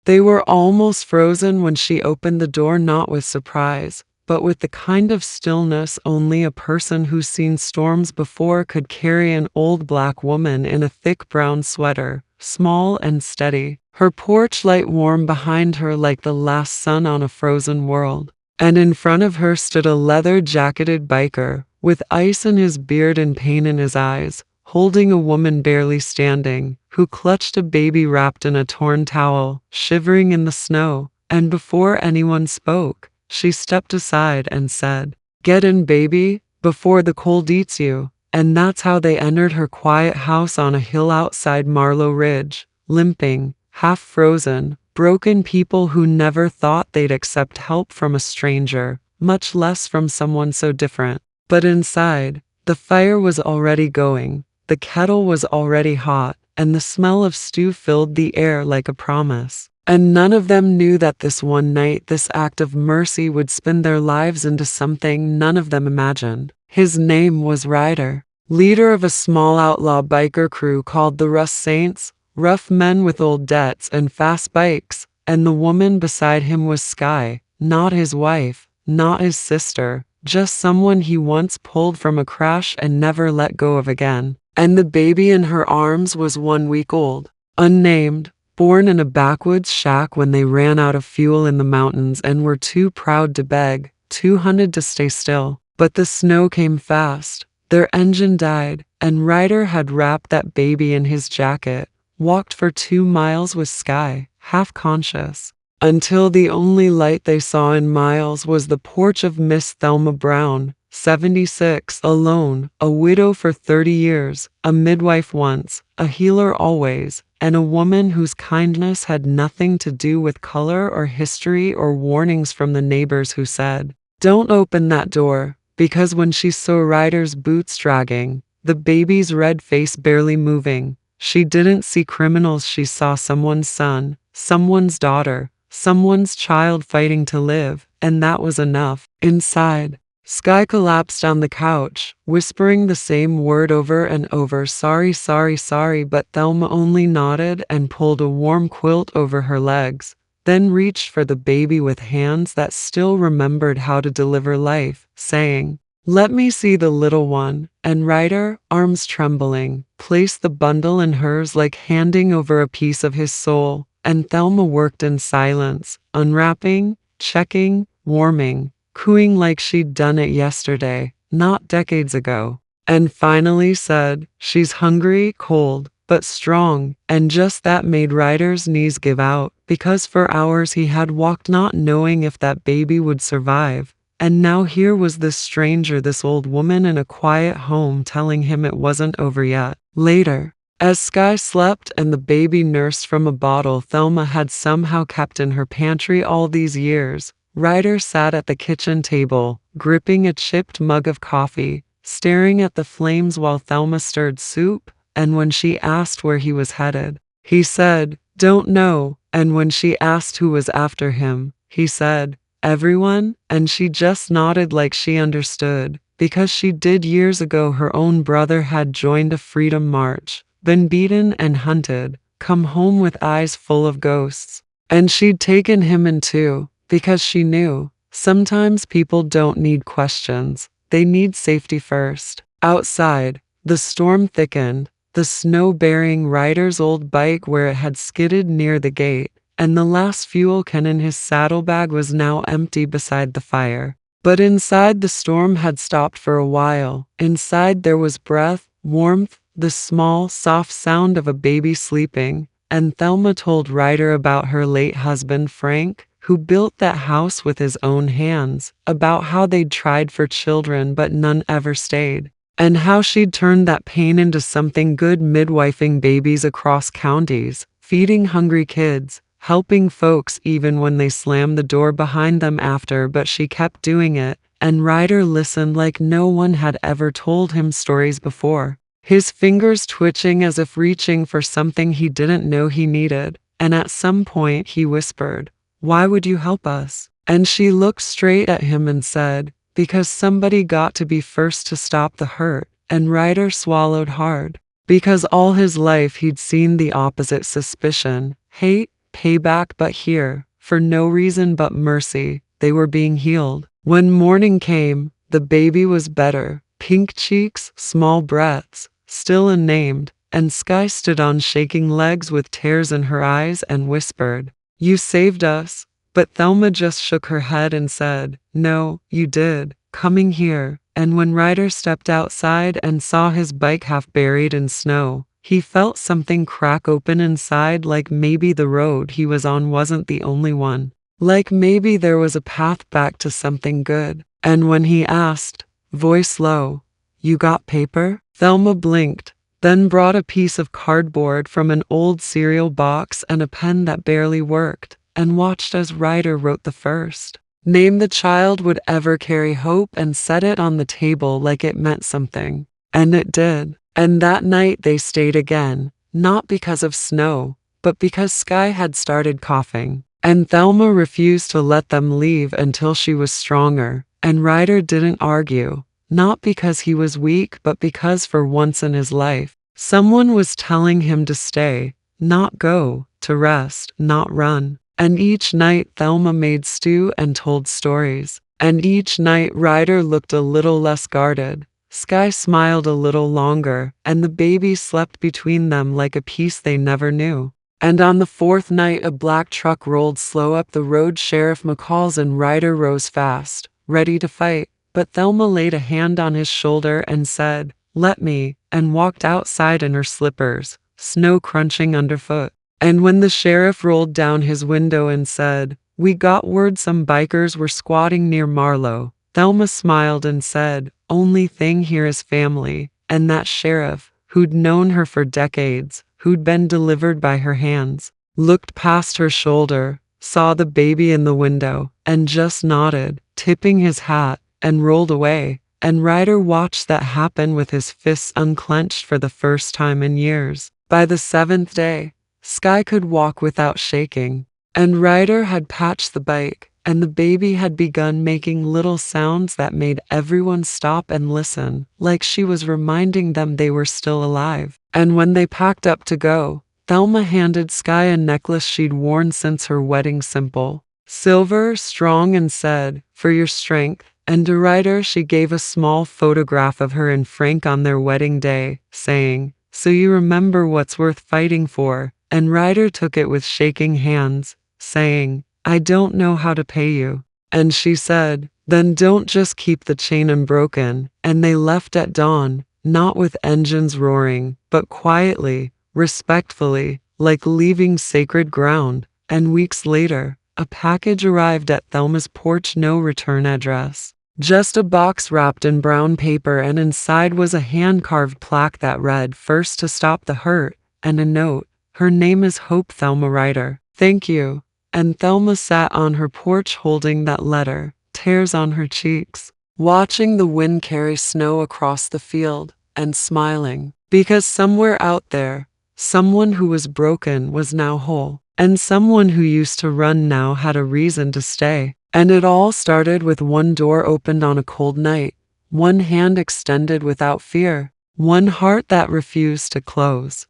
They were almost frozen when she opened the door, not with surprise, but with the kind of stillness only a person who's seen storms before could carry. An old black woman in a thick brown sweater, small and steady, her porch light warm behind her like the last sun on a frozen world. And in front of her stood a leather-jacketed biker, with ice in his beard and pain in his eyes, holding a woman barely standing, who clutched a baby wrapped in a torn towel, shivering in the snow. And before anyone spoke, she stepped aside and said, "Get in, baby, before the cold eats you." And that's how they entered her quiet house on a hill outside Marlow Ridge, limping, half frozen, broken people who never thought they'd accept help from a stranger, much less from someone so different. But inside, the fire was already going, the kettle was already hot, and the smell of stew filled the air like a promise. And none of them knew that this one night, this act of mercy would spin their lives into something none of them imagined. His name was Ryder, leader of a small outlaw biker crew called the Rust Saints, rough men with old debts and fast bikes. And the woman beside him was Sky, not his wife, not his sister, just someone he once pulled from a crash and never let go of again. And the baby in her arms was 1 week old, unnamed, born in a backwoods shack when they ran out of fuel in the mountains and were too proud to beg, too hunted to stay still. But the snow came fast, their engine died, and Ryder had wrapped that baby in his jacket, walked for 2 miles with Sky, half conscious, until the only light they saw in miles was the porch of Miss Thelma Brown, 76, alone, a widow for 30 years, a midwife once, a healer always, and a woman whose kindness had nothing to do with color or history or warnings from the neighbors who said, "Don't open that door," because when she saw Ryder's boots dragging, the baby's red face barely moving, she didn't see criminals, she saw someone's son, someone's daughter, someone's child fighting to live, and that was enough. Inside, Sky collapsed on the couch, whispering the same word over and over, "Sorry, sorry, sorry," but Thelma only nodded and pulled a warm quilt over her legs, then reached for the baby with hands that still remembered how to deliver life, saying, "Let me see the little one." And Ryder, arms trembling, placed the bundle in hers like handing over a piece of his soul, and Thelma worked in silence, unwrapping, checking, warming, cooing like she'd done it yesterday, not decades ago, and finally said, "She's hungry, cold, but strong." And just that made Ryder's knees give out, because for hours he had walked not knowing if that baby would survive. And now here was this stranger, this old woman in a quiet home, telling him it wasn't over yet. Later, as Sky slept and the baby nursed from a bottle Thelma had somehow kept in her pantry all these years, Ryder sat at the kitchen table, gripping a chipped mug of coffee, staring at the flames while Thelma stirred soup, and when she asked where he was headed, he said, "Don't know," and when she asked who was after him, he said, "Everyone," and she just nodded like she understood, because she did. Years ago her own brother had joined a freedom march, been beaten and hunted, come home with eyes full of ghosts, and she'd taken him in too. Because she knew, sometimes people don't need questions, they need safety first. Outside, the storm thickened, the snow burying Ryder's old bike where it had skidded near the gate, and the last fuel can in his saddlebag was now empty beside the fire. But inside the storm had stopped for a while. Inside there was breath, warmth, the small, soft sound of a baby sleeping, and Thelma told Ryder about her late husband Frank, who built that house with his own hands, about how they'd tried for children but none ever stayed, and how she'd turned that pain into something good, midwifing babies across counties, feeding hungry kids, helping folks even when they slammed the door behind them after, but she kept doing it, and Ryder listened like no one had ever told him stories before, his fingers twitching as if reaching for something he didn't know he needed, and at some point he whispered, "Why would you help us?" And she looked straight at him and said, "Because somebody got to be first to stop the hurt." And Ryder swallowed hard, because all his life he'd seen the opposite: suspicion, hate, payback but here, for no reason but mercy, they were being healed. When morning came, the baby was better, pink cheeks, small breaths, still unnamed, and Sky stood on shaking legs with tears in her eyes and whispered, "You saved us." But Thelma just shook her head and said, "No, you did, coming here." And when Ryder stepped outside and saw his bike half buried in snow, he felt something crack open inside, like maybe the road he was on wasn't the only one. Like maybe there was a path back to something good. And when he asked, voice low, "You got paper?" Thelma blinked, then brought a piece of cardboard from an old cereal box and a pen that barely worked, and watched as Ryder wrote the first name the child would ever carry hope and set it on the table like it meant something. And it did. And that night they stayed again, not because of snow, but because Sky had started coughing. And Thelma refused to let them leave until she was stronger, and Ryder didn't argue, not because he was weak but because for once in his life, someone was telling him to stay, not go, to rest, not run. And each night Thelma made stew and told stories. And each night Ryder looked a little less guarded. Sky smiled a little longer, and the baby slept between them like a peace they never knew. And on the fourth night a black truck rolled slow up the road. Sheriff McCall's and Ryder rose fast, ready to fight. But Thelma laid a hand on his shoulder and said, "Let me," and walked outside in her slippers, snow crunching underfoot. And when the sheriff rolled down his window and said, "We got word some bikers were squatting near Marlowe," Thelma smiled and said, "Only thing here is family." And that sheriff, who'd known her for decades, who'd been delivered by her hands, looked past her shoulder, saw the baby in the window, and just nodded, tipping his hat, and rolled away. And Ryder watched that happen with his fists unclenched for the first time in years. By the seventh day, Sky could walk without shaking, and Ryder had patched the bike, and the baby had begun making little sounds that made everyone stop and listen, like she was reminding them they were still alive. And when they packed up to go, Thelma handed Sky a necklace she'd worn since her wedding, simple, silver, strong, and said, "For your strength." And to Ryder she gave a small photograph of her and Frank on their wedding day, saying, "So you remember what's worth fighting for." And Ryder took it with shaking hands, saying, "I don't know how to pay you." And she said, "Then don't just keep the chain unbroken." And they left at dawn, not with engines roaring, but quietly, respectfully, like leaving sacred ground. And weeks later, a package arrived at Thelma's porch, no return address. Just a box wrapped in brown paper, and inside was a hand-carved plaque that read, "First to stop the hurt," and a note, "Her name is Hope Thelma Ryder. Thank you." And Thelma sat on her porch holding that letter, tears on her cheeks, watching the wind carry snow across the field, and smiling. Because somewhere out there, someone who was broken was now whole, and someone who used to run now had a reason to stay. And it all started with one door opened on a cold night, one hand extended without fear, one heart that refused to close.